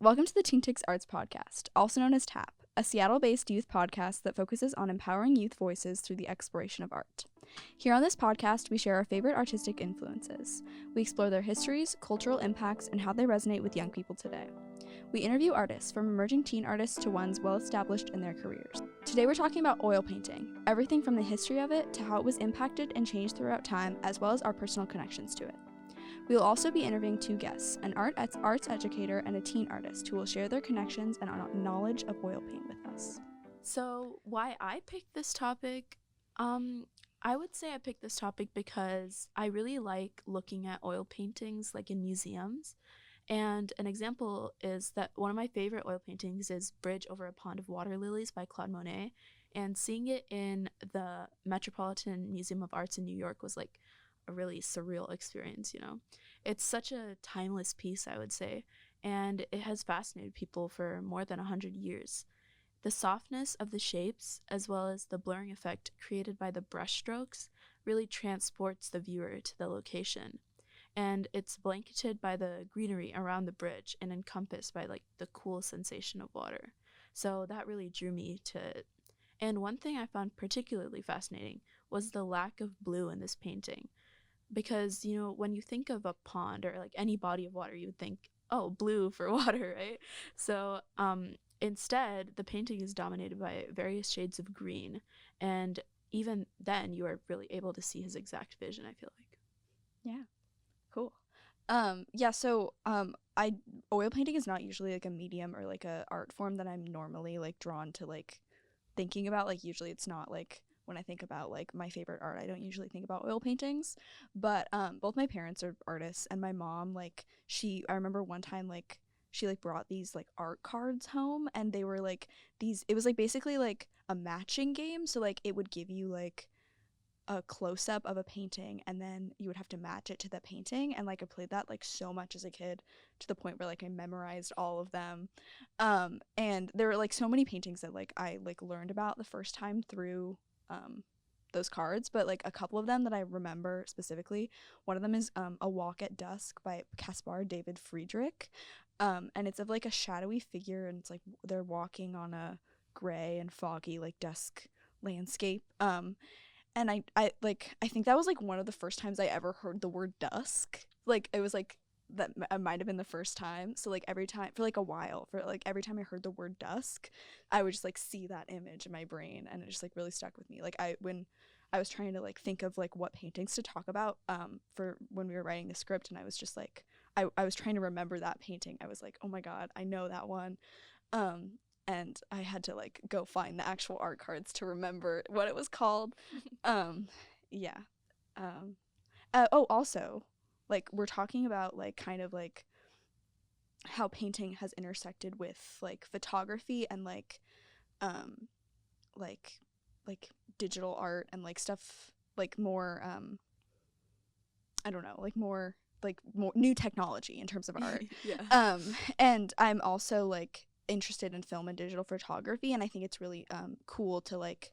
Welcome to the TeenTix Arts Podcast, also known as TAP, a Seattle-based youth podcast that focuses on empowering youth voices through the exploration of art. Here on this podcast, we share our favorite artistic influences. We explore their histories, cultural impacts, and how they resonate with young people today. We interview artists, from emerging teen artists to ones well-established in their careers. Today we're talking about oil painting, everything from the history of it to how it was impacted and changed throughout time, as well as our personal connections to it. We will also be interviewing two guests, an arts educator and a teen artist, who will share their connections and knowledge of oil paint with us. So why I picked this topic? I would say I picked this topic because I really like looking at oil paintings like in museums. And an example is that one of my favorite oil paintings is Bridge Over a Pond of Water Lilies by Claude Monet. And seeing it in the Metropolitan Museum of Arts in New York was like a really surreal experience, you know. It's such a timeless piece, I would say, and it has fascinated people for more than 100 years. The softness of the shapes, as well as the blurring effect created by the brushstrokes, really transports the viewer to the location. And it's blanketed by the greenery around the bridge and encompassed by like the cool sensation of water. So that really drew me to it. And one thing I found particularly fascinating was the lack of blue in this painting. Because, you know, when you think of a pond or like any body of water, you would think, oh, blue for water, right? So instead, the painting is dominated by various shades of green. And even then, you are really able to see his exact vision, I feel like. Yeah, cool. Oil painting is not usually like a medium or like a art form that I'm normally like drawn to like thinking about. Like usually it's not like when I think about like my favorite art, I don't usually think about oil paintings. But both my parents are artists, and my mom, like, I remember one time like she like brought these like art cards home, and they were like these, it was like basically like a matching game. So like it would give you like a close up of a painting, and then you would have to match it to the painting. And like I played that like so much as a kid, to the point where like I memorized all of them. And there were like so many paintings that like I like learned about the first time through those cards, but like a couple of them that I remember specifically. One of them is A Walk at Dusk by Caspar David Friedrich. And it's of like a shadowy figure, and it's like they're walking on a gray and foggy like dusk landscape. And I think that was like one of the first times I ever heard the word dusk. Like it was like that might have been the first time. So like every time for like a while, for like every time I heard the word dusk, I would just like see that image in my brain, and it just like really stuck with me. Like when I was trying to like think of like what paintings to talk about for when we were writing the script, and I was just like I was trying to remember that painting. I was like, oh my god, I know that one. And I had to like go find the actual art cards to remember what it was called. Yeah. Um, also, like we're talking about like kind of like how painting has intersected with like photography and um, like like digital art and like stuff like more I don't know, like more new technology in terms of art. Yeah. And I'm also like interested in film and digital photography, and I think it's really cool to like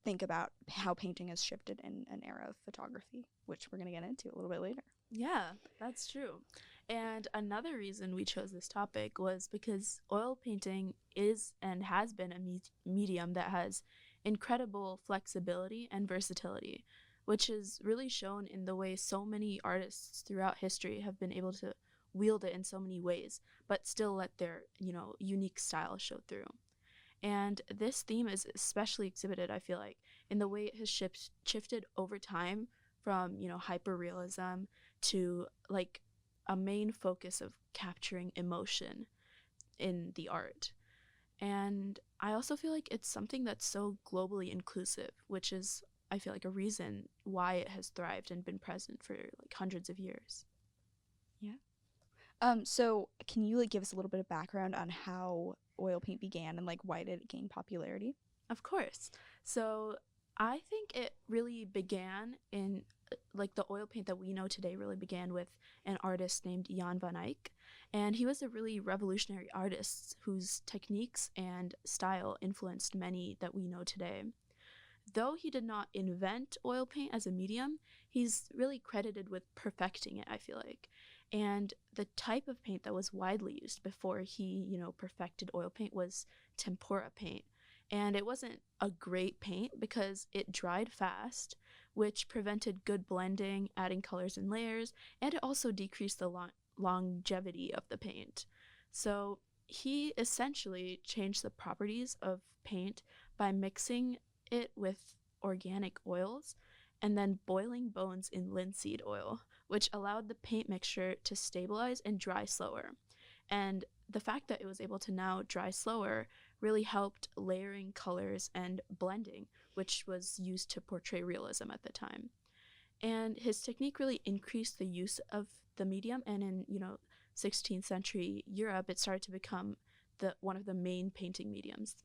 think about how painting has shifted in an era of photography, which we're going to get into a little bit later. Yeah, that's true. And another reason we chose this topic was because oil painting is and has been a medium that has incredible flexibility and versatility, which is really shown in the way so many artists throughout history have been able to wield it in so many ways, but still let their, you know, unique style show through. And this theme is especially exhibited, I feel like, in the way it has shifted over time from, you know, hyperrealism to like a main focus of capturing emotion in the art. And I also feel like it's something that's so globally inclusive, which is, I feel like, a reason why it has thrived and been present for like hundreds of years. Yeah. So can you like give us a little bit of background on how oil paint began and like why did it gain popularity? Of course. So I think it really began in like the oil paint that we know today really began with an artist named Jan van Eyck. And he was a really revolutionary artist whose techniques and style influenced many that we know today. Though he did not invent oil paint as a medium, he's really credited with perfecting it, I feel like. And the type of paint that was widely used before he, perfected oil paint was tempera paint. And it wasn't a great paint because it dried fast, which prevented good blending, adding colors and layers, and it also decreased the longevity of the paint. So he essentially changed the properties of paint by mixing it with organic oils and then boiling bones in linseed oil, which allowed the paint mixture to stabilize and dry slower. And the fact that it was able to now dry slower really helped layering colors and blending, which was used to portray realism at the time. And his technique really increased the use of the medium, and in 16th century Europe, it started to become one of the main painting mediums.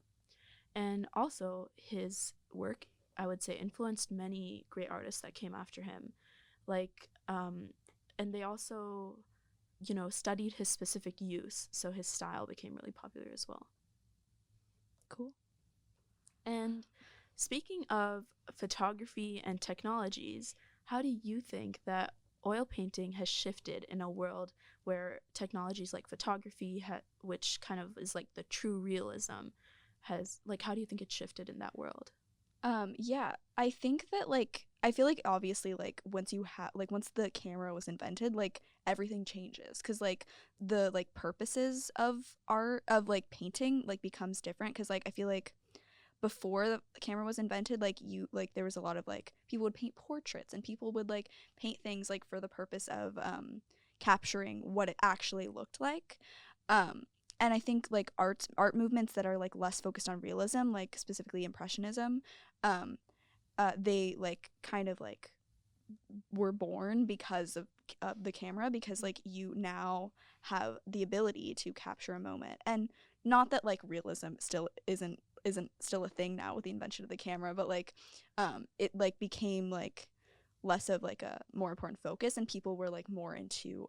And also his work, I would say, influenced many great artists that came after him, and they also studied his specific use, so his style became really popular as well. Cool. And speaking of photography and technologies, how do you think that oil painting has shifted in a world where technologies like photography, which kind of is like the true realism, how do you think it shifted in that world? Yeah, I think that I feel like obviously once the camera was invented, everything changes, because the purposes of art, of painting, becomes different, because I feel like before the camera was invented, there was a lot of people would paint portraits, and people would paint things for the purpose of capturing what it actually looked like. And I think art movements that are less focused on realism, specifically impressionism, they kind of were born because of the camera, because you now have the ability to capture a moment. And not that realism still isn't still a thing now with the invention of the camera, but it became less of a more important focus, and people were more into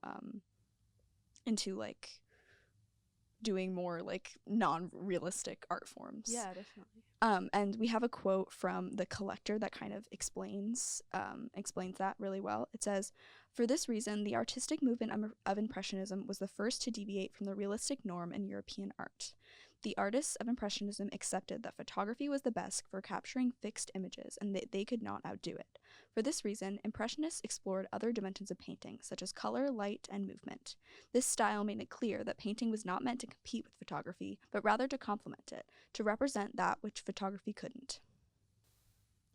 doing more non-realistic art forms. Yeah, definitely. And we have a quote from The Collector that kind of explains that really well. It says, "For this reason, the artistic movement of Impressionism was the first to deviate from the realistic norm in European art. The artists of Impressionism accepted that photography was the best for capturing fixed images, and that they could not outdo it. For this reason, Impressionists explored other dimensions of painting, such as color, light, and movement. This style made it clear that painting was not meant to compete with photography, but rather to complement it, to represent that which photography couldn't."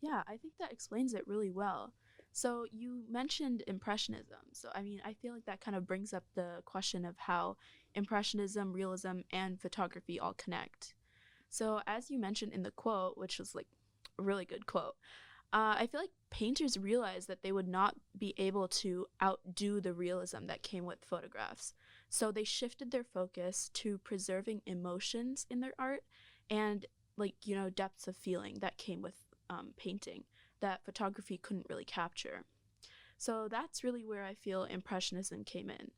Yeah, I think that explains it really well. So you mentioned Impressionism. So I feel like that kind of brings up the question of how Impressionism, realism, and photography all connect. So as you mentioned in the quote, which was a really good quote, I feel like painters realized that they would not be able to outdo the realism that came with photographs. So they shifted their focus to preserving emotions in their art, and depths of feeling that came with painting that photography couldn't really capture. So that's really where I feel Impressionism came in.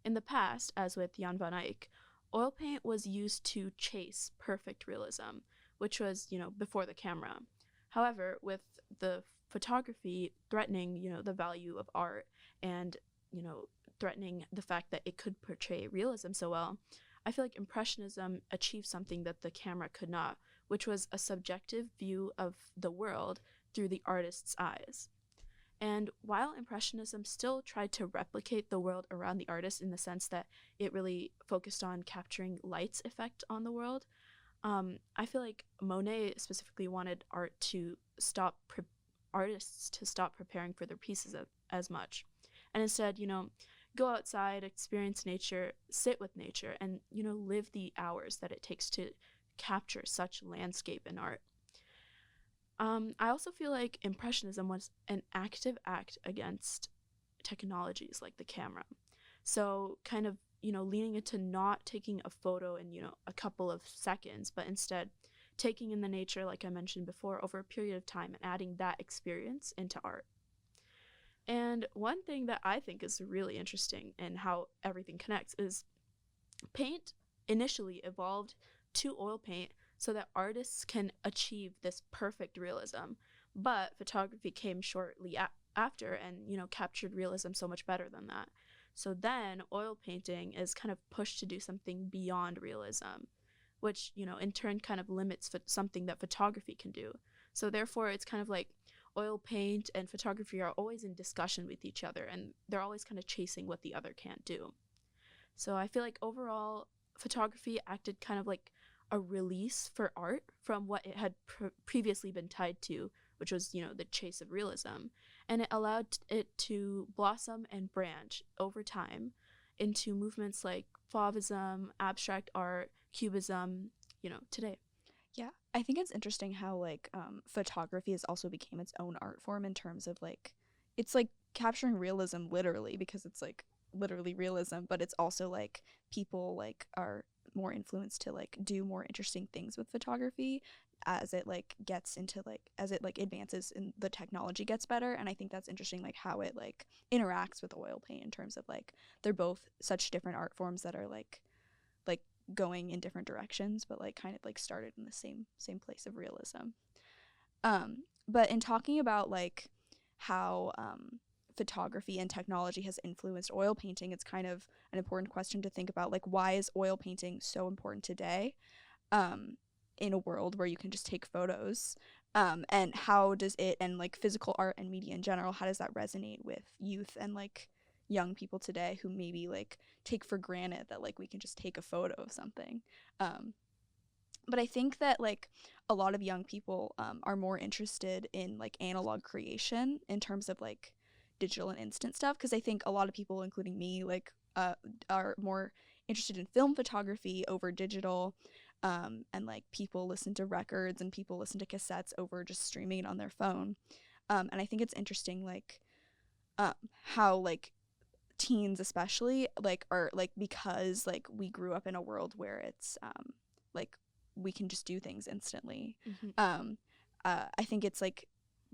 In the past, as with Jan van Eyck, oil paint was used to chase perfect realism, which was, before the camera. However, with the photography threatening, the value of art, and, threatening the fact that it could portray realism so well, I feel like Impressionism achieved something that the camera could not, which was a subjective view of the world through the artist's eyes. And while Impressionism still tried to replicate the world around the artist, in the sense that it really focused on capturing light's effect on the world, I feel like Monet specifically wanted artists to stop preparing for their pieces as much, and instead, go outside, experience nature, sit with nature, and live the hours that it takes to capture such landscape in art. I also feel like Impressionism was an active act against technologies like the camera. So kind of, leaning into not taking a photo in, a couple of seconds, but instead taking in the nature, like I mentioned before, over a period of time, and adding that experience into art. And one thing that I think is really interesting in how everything connects is paint initially evolved to oil paint so that artists can achieve this perfect realism, but photography came shortly after and captured realism so much better than that. So then oil painting is kind of pushed to do something beyond realism, which, in turn kind of limits something that photography can do. So therefore, it's kind of like oil paint and photography are always in discussion with each other, and they're always kind of chasing what the other can't do. So I feel like overall, photography acted kind of like a release for art from what it had previously been tied to, which was, the chase of realism. And it allowed it to blossom and branch over time into movements like Fauvism, abstract art, cubism, today. Yeah, I think it's interesting how like photography has also became its own art form in terms of like it's like capturing realism literally because it's like literally realism, but it's also like people like are more influenced to like do more interesting things with photography as it like gets into like as it like advances and the technology gets better. And I think that's interesting like how it like interacts with oil paint in terms of like they're both such different art forms that are like going in different directions, but like kind of like started in the same place of realism. But in talking about like how photography and technology has influenced oil painting, it's kind of an important question to think about, like why is oil painting so important today, in a world where you can just take photos, and how does it and like physical art and media in general, how does that resonate with youth and like young people today who maybe like take for granted that like we can just take a photo of something. But I think that like a lot of young people are more interested in like analog creation in terms of like digital and instant stuff, because I think a lot of people, including me, like are more interested in film photography over digital, and like people listen to records and people listen to cassettes over just streaming it on their phone. And I think it's interesting like how like teens especially like are like, because like we grew up in a world where it's like we can just do things instantly. I think it's like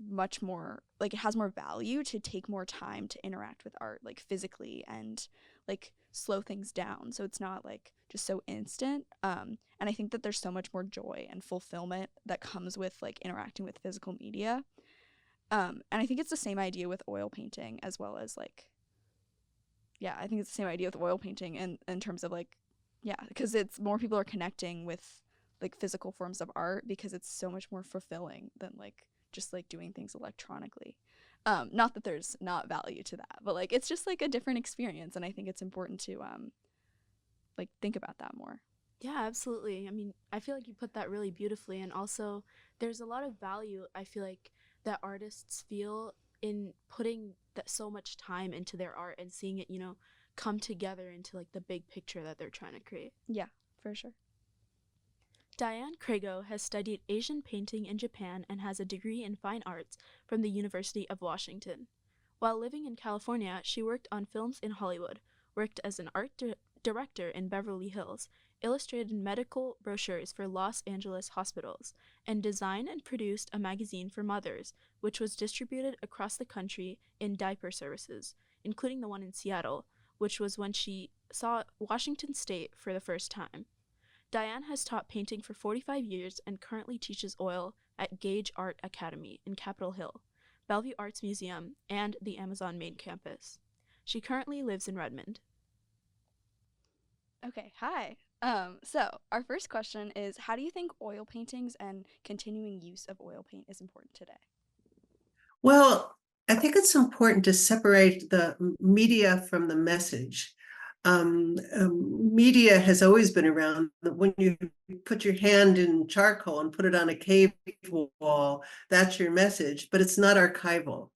much more like it has more value to take more time to interact with art like physically and like slow things down so it's not like just so instant. And I think that there's so much more joy and fulfillment that comes with like interacting with physical media. And I think it's the same idea with oil painting as well as like, yeah, I think it's the same idea with oil painting and in terms of like, yeah, because it's more people are connecting with like physical forms of art because it's so much more fulfilling than like just like doing things electronically. Not that there's not value to that, but like it's just like a different experience, and I think it's important to like think about that more. Yeah, absolutely. I mean, I feel like you put that really beautifully. And also, there's a lot of value, I feel like, that artists feel in putting that so much time into their art and seeing it, come together into like the big picture that they're trying to create. Yeah, for sure. Diane Crago has studied Asian painting in Japan and has a degree in fine arts from the University of Washington. While living in California, she worked on films in Hollywood, worked as an art director in Beverly Hills, illustrated medical brochures for Los Angeles hospitals, and designed and produced a magazine for mothers, which was distributed across the country in diaper services, including the one in Seattle, which was when she saw Washington State for the first time. Diane has taught painting for 45 years and currently teaches oil at Gage Art Academy in Capitol Hill, Bellevue Arts Museum, and the Amazon main campus. She currently lives in Redmond. Okay, hi. So our first question is, how do you think oil paintings and continuing use of oil paint is important today? Well, I think it's important to separate the media from the message. Media has always been around. When you put your hand in charcoal and put it on a cave wall, that's your message, but it's not archival.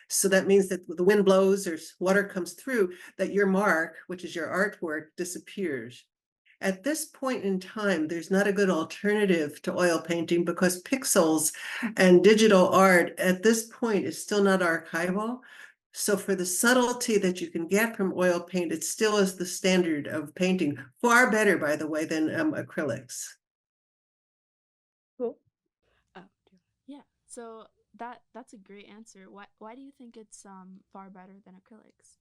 So that means that the wind blows or water comes through, that your mark, which is your artwork, disappears. At this point in time, there's not a good alternative to oil painting because pixels and digital art at this point is still not archival. So for the subtlety that you can get from oil paint, it still is the standard of painting. Far better, by the way, than acrylics. Cool. Yeah, so that's a great answer. Why do you think it's far better than acrylics?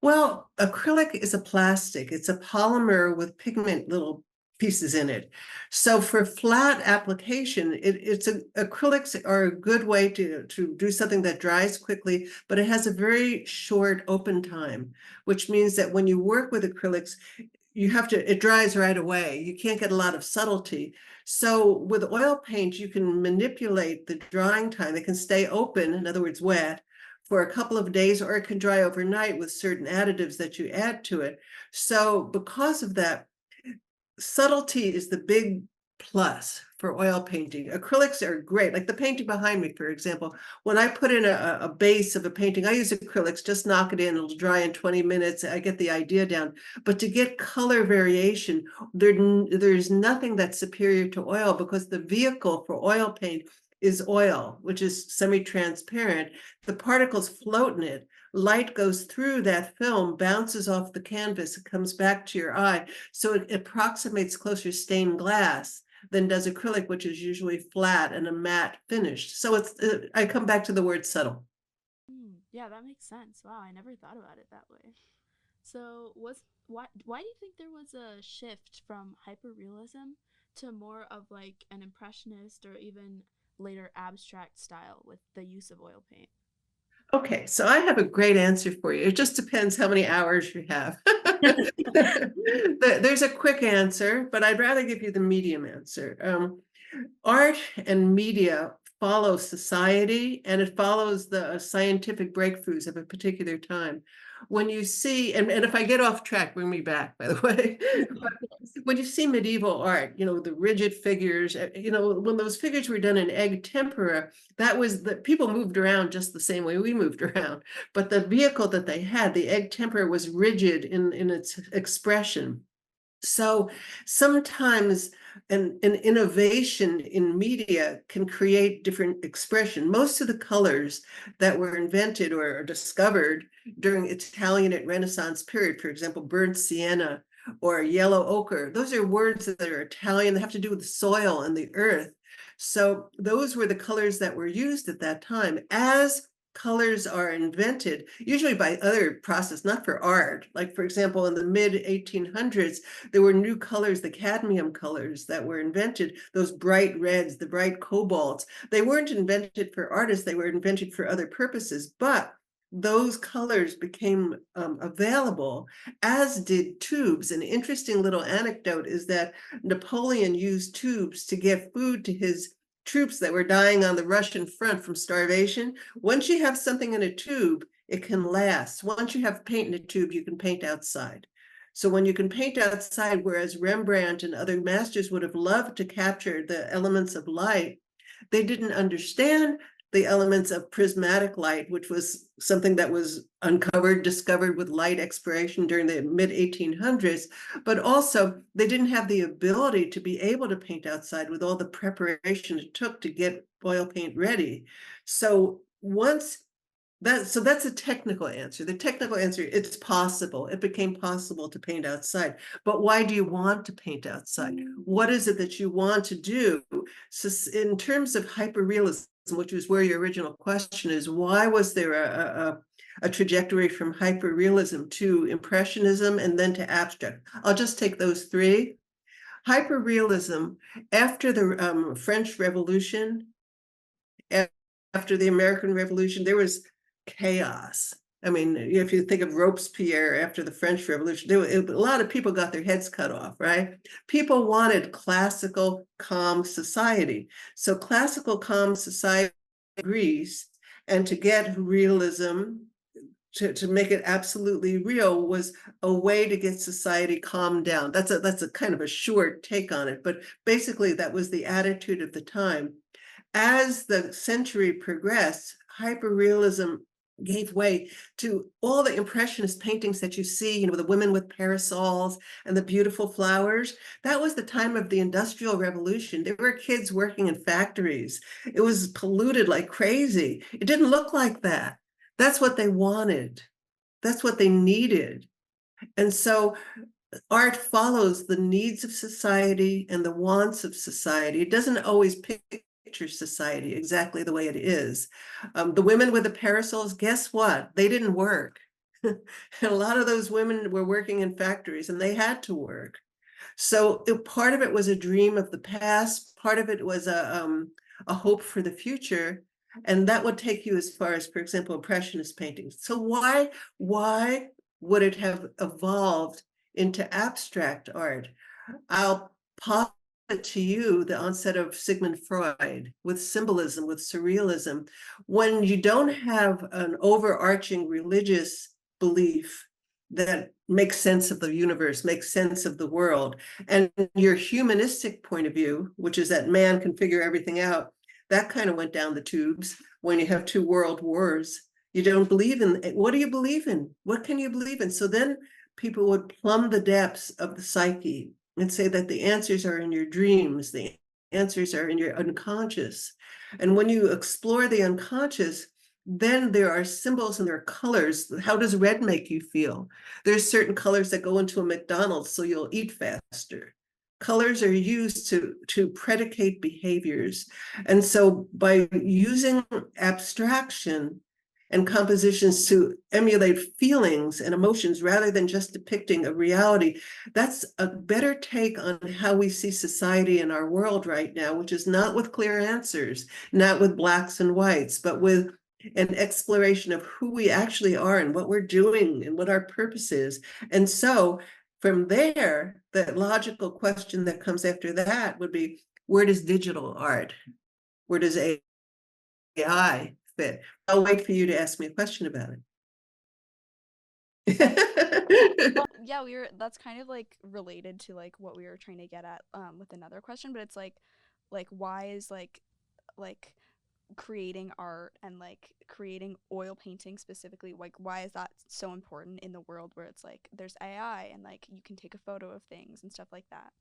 Well, acrylic is a plastic. It's a polymer with pigment little pieces in it. So for flat application, acrylics are a good way to do something that dries quickly, but it has a very short open time, which means that when you work with acrylics, it dries right away. You can't get a lot of subtlety. So with oil paint, you can manipulate the drying time. It can stay open, in other words, wet, for a couple of days, or it can dry overnight with certain additives that you add to it. So because of that, subtlety is the big plus for oil painting. Acrylics are great. Like the painting behind me, for example, when I put in a base of a painting, I use acrylics, just knock it in, it'll dry in 20 minutes. I get the idea down. But to get color variation, there's nothing that's superior to oil, because the vehicle for oil paint is oil, which is semi-transparent. The particles float in it. Light goes through that film, bounces off the canvas, it comes back to your eye. So it approximates closer stained glass than does acrylic, which is usually flat and a matte finish. So I come back to the word subtle. Yeah, that makes sense. Wow, I never thought about it that way. So why do you think there was a shift from hyperrealism to more of like an impressionist or even later abstract style with the use of oil paint? Okay, so I have a great answer for you. It just depends how many hours you have. There's a quick answer, but I'd rather give you the medium answer. Art and media follow society, and it follows the scientific breakthroughs of a particular time. When you see, and if I get off track, bring me back, by the way. When you see medieval art, the rigid figures, when those figures were done in egg tempera, that was that people moved around just the same way we moved around. But the vehicle that they had, the egg tempera, was rigid in its expression. So sometimes an innovation in media can create different expression. Most of the colors that were invented or discovered during Italian Renaissance period, for example, burnt sienna or yellow ochre, those are words that are Italian. They have to do with the soil and the earth. So those were the colors that were used at that time. As colors are invented, usually by other process, not for art. Like, for example, in the mid 1800s, there were new colors, the cadmium colors that were invented, those bright reds, the bright cobalts. They weren't invented for artists, they were invented for other purposes, but those colors became available, as did tubes. An interesting little anecdote is that Napoleon used tubes to get food to his troops that were dying on the Russian front from starvation. Once you have something in a tube, it can last. Once you have paint in a tube, you can paint outside. So when you can paint outside, whereas Rembrandt and other masters would have loved to capture the elements of light, they didn't understand the elements of prismatic light, which was something that was discovered with light exploration during the mid 1800s, but also they didn't have the ability to be able to paint outside with all the preparation it took to get oil paint ready. So that's a technical answer. The technical answer, it's possible. It became possible to paint outside. But why do you want to paint outside? What is it that you want to do? So in terms of hyperrealism, which was where your original question is, why was there a trajectory from hyperrealism to impressionism and then to abstract? I'll just take those three. Hyperrealism, after the French Revolution, after the American Revolution, there was chaos. I mean, if you think of Robespierre after the French Revolution, a lot of people got their heads cut off, right? People wanted classical, calm society. So classical, calm society in Greece, and to get realism, to make it absolutely real, was a way to get society calmed down. That's a kind of a short take on it, but basically that was the attitude of the time. As the century progressed, hyperrealism gave way to all the impressionist paintings that you see, the women with parasols and the beautiful flowers. That was the time of the Industrial Revolution. There were kids working in factories. It was polluted like crazy. It didn't look like that. That's what they wanted. That's what they needed. And so art follows the needs of society and the wants of society. It doesn't always picture society exactly the way it is. The women with the parasols, guess what? They didn't work. And a lot of those women were working in factories, and they had to work. So part of it was a dream of the past, part of it was a hope for the future. And that would take you as far as, for example, Impressionist paintings. So why would it have evolved into abstract art? I'll posit to you the onset of Sigmund Freud with symbolism, with surrealism. When you don't have an overarching religious belief that makes sense of the universe, makes sense of the world, and your humanistic point of view, which is that man can figure everything out, that kind of went down the tubes when you have 2 world wars. You don't believe in, what do you believe in? What can you believe in? So then people would plumb the depths of the psyche and say that the answers are in your dreams, the answers are in your unconscious. And when you explore the unconscious, then there are symbols and there are colors. How does red make you feel? There's certain colors that go into a McDonald's so you'll eat faster. Colors are used to predicate behaviors. And so by using abstraction and compositions to emulate feelings and emotions rather than just depicting a reality, that's a better take on how we see society in our world right now, which is not with clear answers, not with blacks and whites, but with an exploration of who we actually are and what we're doing and what our purpose is. And so from there, the logical question that comes after that would be, where does digital art, where does AI fit? I'll wait for you to ask me a question about it. Yeah, that's kind of like related to like what we were trying to get at with another question, but it's like why is like creating art and like creating oil painting specifically, like why is that so important in the world where it's like there's AI and like you can take a photo of things and stuff like that?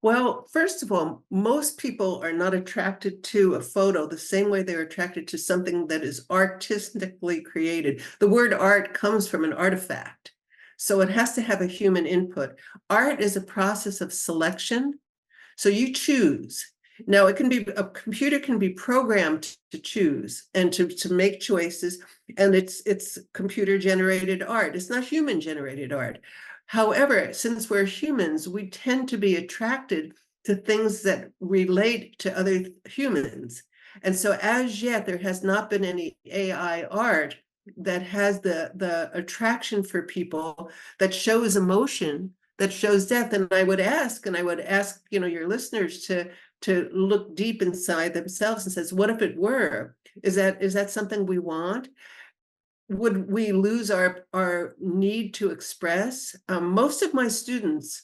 Well, first of all, most people are not attracted to a photo the same way they're attracted to something that is artistically created. The word art comes from an artifact, so it has to have a human input. Art is a process of selection, so you choose. Now, a computer can be programmed to choose and to make choices, and it's computer generated art. It's not human generated art. However, since we're humans, we tend to be attracted to things that relate to other humans. And so as yet, there has not been any AI art that has the attraction for people, that shows emotion, that shows depth. And I would ask, your listeners to look deep inside themselves and says, what if it were? Is that something we want? Would we lose our need to express? Most of my students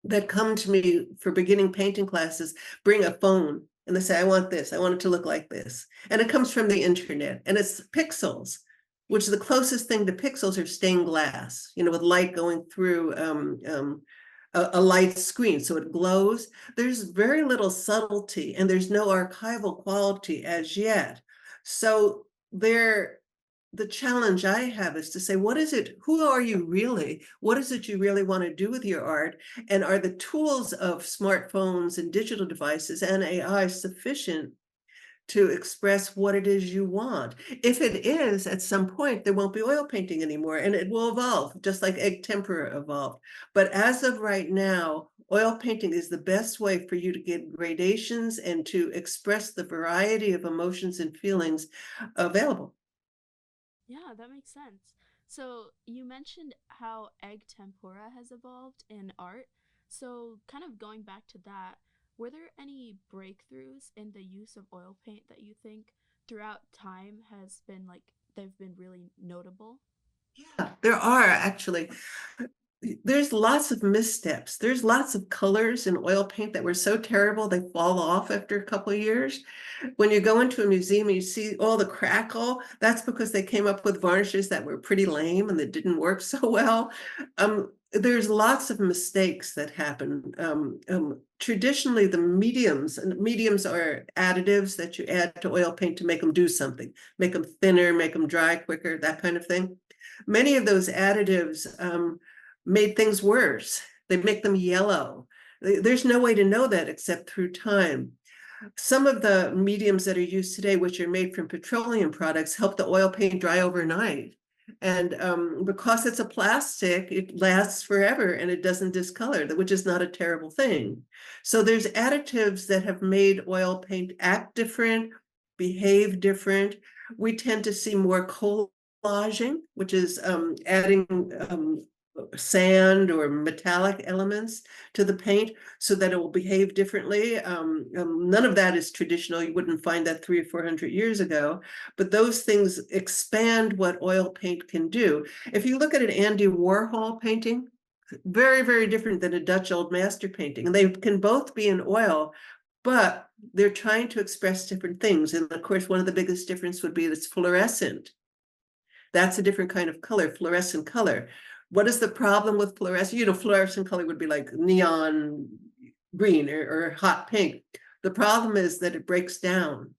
that come to me for beginning painting classes bring a phone and they say, I want this, I want it to look like this. And it comes from the internet and it's pixels, which is the closest thing to pixels are stained glass, with light going through a light screen, so it glows. There's very little subtlety and there's no archival quality as yet. So the challenge I have is to say, what is it? Who are you really? What is it you really want to do with your art? And are the tools of smartphones and digital devices and AI sufficient to express what it is you want? If it is, at some point, there won't be oil painting anymore, and it will evolve, just like egg tempera evolved. But as of right now, oil painting is the best way for you to get gradations and to express the variety of emotions and feelings available. Yeah, that makes sense. So you mentioned how egg tempura has evolved in art. So kind of going back to that, were there any breakthroughs in the use of oil paint that you think throughout time has been like they've been really notable? Yeah, there are actually. There's lots of missteps. There's lots of colors in oil paint that were so terrible they fall off after a couple of years. When you go into a museum and you see all the crackle, that's because they came up with varnishes that were pretty lame and that didn't work so well. There's lots of mistakes that happen. Traditionally, the mediums are additives that you add to oil paint to make them do something, make them thinner, make them dry quicker, that kind of thing. Many of those additives made things worse. They make them yellow. There's no way to know that except through time. Some of the mediums that are used today, which are made from petroleum products, help the oil paint dry overnight. And because it's a plastic, it lasts forever and it doesn't discolor, which is not a terrible thing. So there's additives that have made oil paint act different, behave different. We tend to see more collaging, which is adding sand or metallic elements to the paint so that it will behave differently. None of that is traditional. You wouldn't find that 300 or 400 years ago, but those things expand what oil paint can do. If you look at an Andy Warhol painting, very, very different than a Dutch old master painting. And they can both be in oil, but they're trying to express different things. And of course, one of the biggest difference would be that it's fluorescent. That's a different kind of color, fluorescent color. What is the problem with fluorescent? You know, fluorescent color would be like neon green or hot pink. The problem is that it breaks down.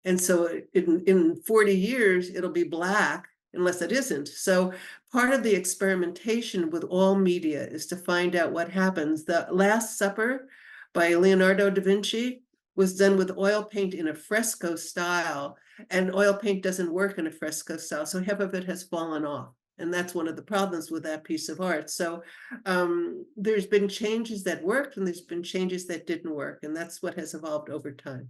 And so in 40 years, it'll be black unless it isn't. So part of the experimentation with all media is to find out what happens. The Last Supper by Leonardo da Vinci was done with oil paint in a fresco style, and oil paint doesn't work in a fresco style. So half of it has fallen off. And that's one of the problems with that piece of art. So there's been changes that worked and there's been changes that didn't work. And that's what has evolved over time.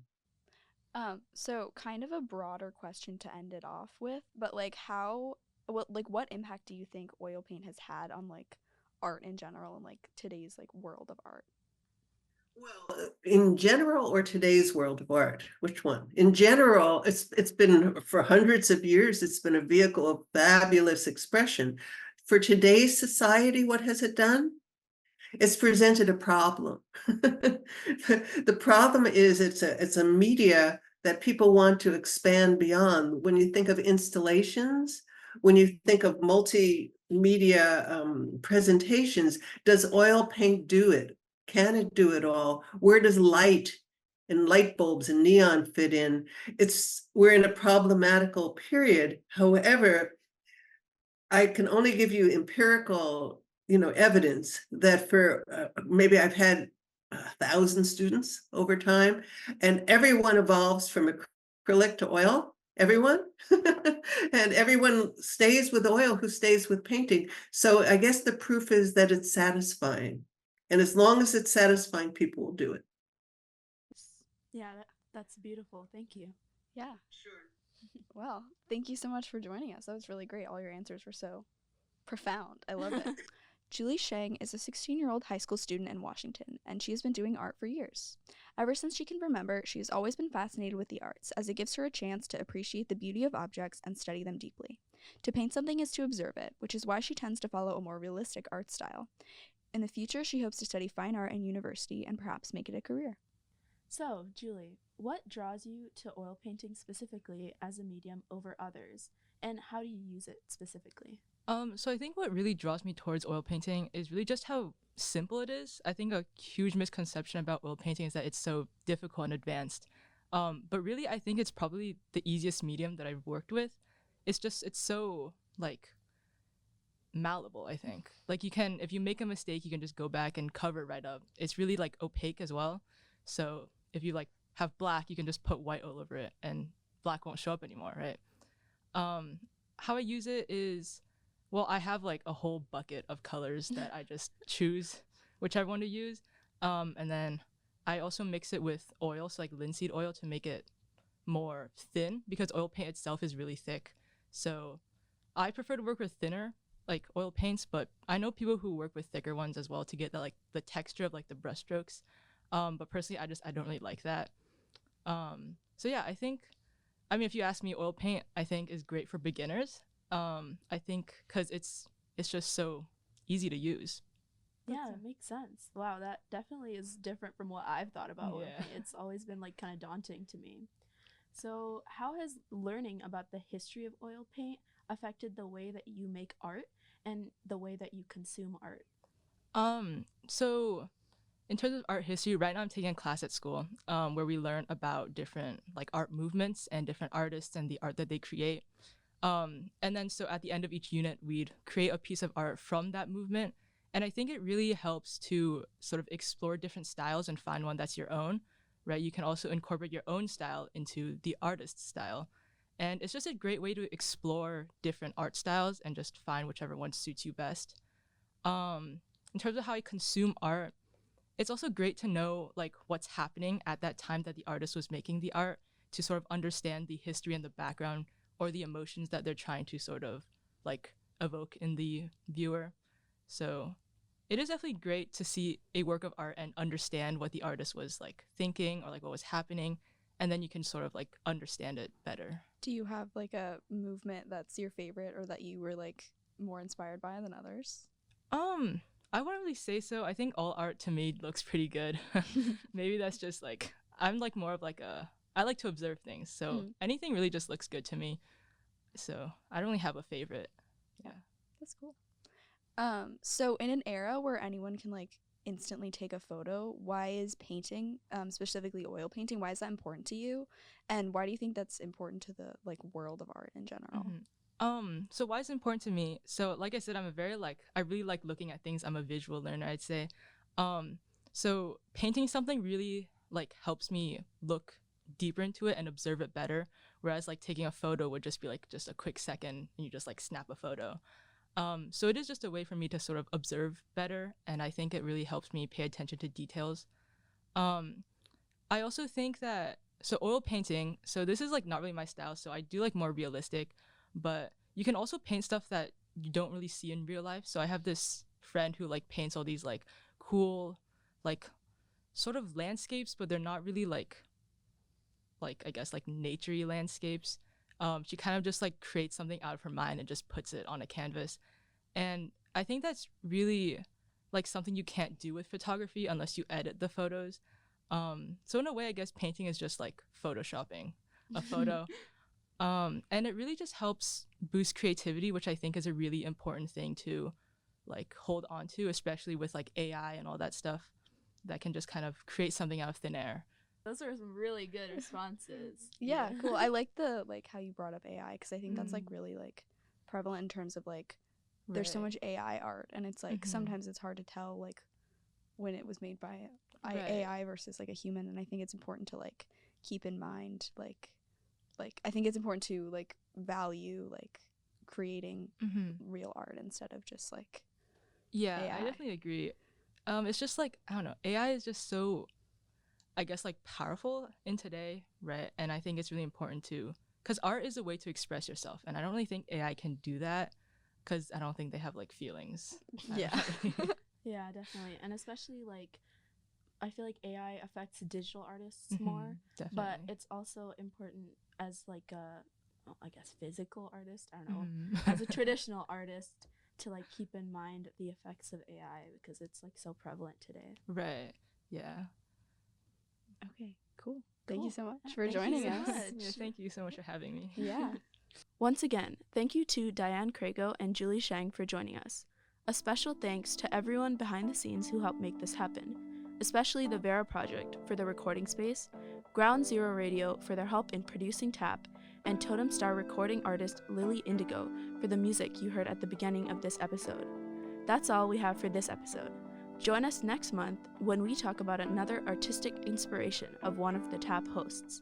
So kind of a broader question to end it off with, but like what impact do you think oil paint has had on like art in general and like today's like world of art? Well, in general or today's world of art, which one? In general, it's been for hundreds of years, it's been a vehicle of fabulous expression. For today's society, what has it done? It's presented a problem. The problem is it's a media that people want to expand beyond. When you think of installations, when you think of multimedia presentations, does oil paint do it? Can it do it all? Where does light and light bulbs and neon fit in? We're in a problematical period. However, I can only give you empirical, evidence that for maybe I've had 1,000 students over time, and everyone evolves from acrylic to oil. Everyone, and everyone stays with oil who stays with painting. So I guess the proof is that it's satisfying. And as long as it's satisfying, people will do it. Yeah, that's beautiful. Thank you. Yeah. Sure. Well, thank you so much for joining us. That was really great. All your answers were so profound. I love it. Julie Shang is a 16-year-old high school student in Washington, and she has been doing art for years. Ever since she can remember, she has always been fascinated with the arts, as it gives her a chance to appreciate the beauty of objects and study them deeply. To paint something is to observe it, which is why she tends to follow a more realistic art style. In the future, she hopes to study fine art in university and perhaps make it a career. So, Julie, what draws you to oil painting specifically as a medium over others, and how do you use it specifically? So I think what really draws me towards oil painting is really just how simple it is. I think a huge misconception about oil painting is that it's so difficult and advanced. But really, I think it's probably the easiest medium that I've worked with. It's so like malleable, I think. Like if you make a mistake, you can just go back and cover it right up. It's really like opaque as well. So if you like have black, you can just put white all over it and black won't show up anymore, right? How I use it is, well, I have like a whole bucket of colors that I just choose which I want to use. And then I also mix it with oil, so like linseed oil, to make it more thin, because oil paint itself is really thick. So I prefer to work with thinner like oil paints, but I know people who work with thicker ones as well to get the texture of like the brush strokes. But personally, I don't really like that. So yeah, if you ask me, oil paint I think is great for beginners. I think because it's just so easy to use. Yeah, it makes sense. Wow, that definitely is different from what I've thought about oil paint. It's always been like kind of daunting to me. So how has learning about the history of oil paint affected the way that you make art and the way that you consume art? So in terms of art history, right now I'm taking a class at school where we learn about different like art movements and different artists and the art that they create. And then so at the end of each unit, we'd create a piece of art from that movement. And I think it really helps to sort of explore different styles and find one that's your own, right? You can also incorporate your own style into the artist's style. And it's just a great way to explore different art styles and just find whichever one suits you best. In terms of how I consume art, it's also great to know like what's happening at that time that the artist was making the art, to sort of understand the history and the background or the emotions that they're trying to sort of like evoke in the viewer. So it is definitely great to see a work of art and understand what the artist was like thinking or like what was happening, and then you can sort of like understand it better. Do you have like a movement that's your favorite or that you were like more inspired by than others? I wouldn't really say so. I think all art to me looks pretty good. Maybe that's just like, I'm like more of like I like to observe things. So anything really just looks good to me. So I don't really have a favorite. Yeah. That's cool. So in an era where anyone can like instantly take a photo, why is painting, specifically oil painting, why is that important to you? And why do you think that's important to the like world of art in general? So why is it important to me? So like I said, I really like looking at things. I'm a visual learner, I'd say. So painting something really like helps me look deeper into it and observe it better. Whereas like taking a photo would just be like just a quick second and you just like snap a photo. So it is just a way for me to sort of observe better. And I think it really helps me pay attention to details. I also think that, so oil painting, so this is like not really my style. So I do like more realistic, but you can also paint stuff that you don't really see in real life. So I have this friend who like paints all these like cool, like sort of landscapes, but they're not really like I guess like naturey landscapes. She kind of just like creates something out of her mind and just puts it on a canvas. And I think that's really like something you can't do with photography unless you edit the photos. So in a way, I guess painting is just like photoshopping a photo. And it really just helps boost creativity, which I think is a really important thing to like hold on to, especially with like AI and all that stuff that can just kind of create something out of thin air. Those are some really good responses. Yeah, cool. I like the like how you brought up AI because I think that's like really like prevalent in terms of like there's so much AI art, and it's like sometimes it's hard to tell like when it was made by AI versus like a human, and I think it's important to like keep in mind like I think it's important to like value like creating real art instead of just like AI. I definitely agree. It's just like, I don't know, AI is just so, I guess, like powerful in today, right? And I think it's really important to, because art is a way to express yourself, and I don't really think AI can do that because I don't think they have like feelings. Yeah. Yeah, definitely. And especially like I feel like AI affects digital artists more, definitely. but it's also important as like a, well, I guess physical artist, I don't know, as a traditional artist to like keep in mind the effects of AI because it's like so prevalent today. Right. Yeah. Okay, cool. Thank you so much Yeah, for thank you joining so us. much. Yeah, thank you so much for having me. Yeah. Once again, thank you to Diane Crago and Julie Shang for joining us. A special thanks to everyone behind the scenes who helped make this happen, especially the Vera Project for the recording space, Ground Zero Radio for their help in producing Tap, and Totem Star recording artist Lily Indigo for the music you heard at the beginning of this episode. That's all we have for this episode. Join us next month when we talk about another artistic inspiration of one of the Tap hosts.